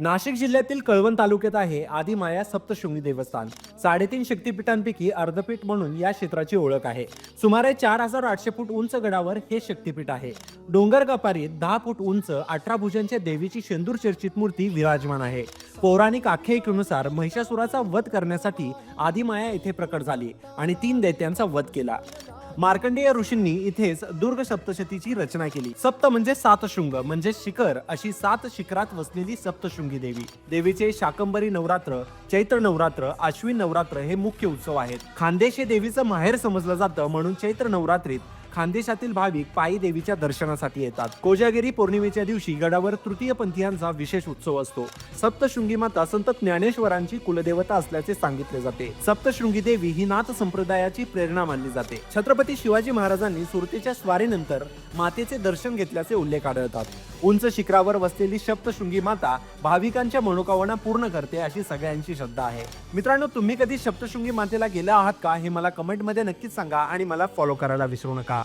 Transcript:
नाशिक जिल्ह्यातील कळवण तालुक्यात आहे आदिमाया सप्तशृंगी देवस्थान. 3.5 शक्तिपीठांपैकी अर्धपीठ म्हणून या क्षेत्राची ओळख आहे. सुमारे 4800 फूट उंच गडावर हे शक्तिपीठ आहे. डोंगर कपारीत 10 फूट उंच 18 भुजांच्या देवीची शेंदूर चर्चित मूर्ती विराजमान आहे. पौराणिक आख्यायिकेनुसार महिषासुराचा वध करण्यासाठी आदिमाया येथे प्रकट झाली आणि 3 दैत्यांचा वध केला. मार्कंडेय ऋषींनी इथेच दुर्ग सप्तशतीची रचना केली. सप्त म्हणजे 7 शृंग म्हणजे शिखर, अशी 7 शिखरात वसलेली सप्तशृंगी देवी. देवीचे शाकंभरी नवरात्र, चैत्र नवरात्र, आश्विन नवरात्र हे मुख्य उत्सव आहेत. खानदेश हे देवीचं माहेर समजलं जातं, म्हणून चैत्र नवरात्रीत खानदेशातील भाविक पायी देवीच्या दर्शनासाठी येतात. कोजागिरी पौर्णिमेच्या दिवशी गडावर तृतीय पंथीयांचा विशेष उत्सव असतो. सप्तशृंगी माता संत ज्ञानेश्वरांची कुलदेवता असल्याचे सांगितले जाते. सप्तशृंगी देवी ही नाथ संप्रदायाची प्रेरणा मानली जाते. छत्रपती शिवाजी महाराजांनी सुरतेच्या स्वारीनंतर मातेचे दर्शन घेतल्याचे उल्लेख आढळतात. उंच शिखरावर वसलेली सप्तशृंगी माता भाविकांच्या मनोकामना पूर्ण करते अशी सगळ्यांची श्रद्धा आहे. मित्रांनो, तुम्ही कधी सप्तशृंगी मातेला गेला आहात का हे मला कमेंटमध्ये नक्कीच सांगा आणि मला फॉलो करायला विसरू नका.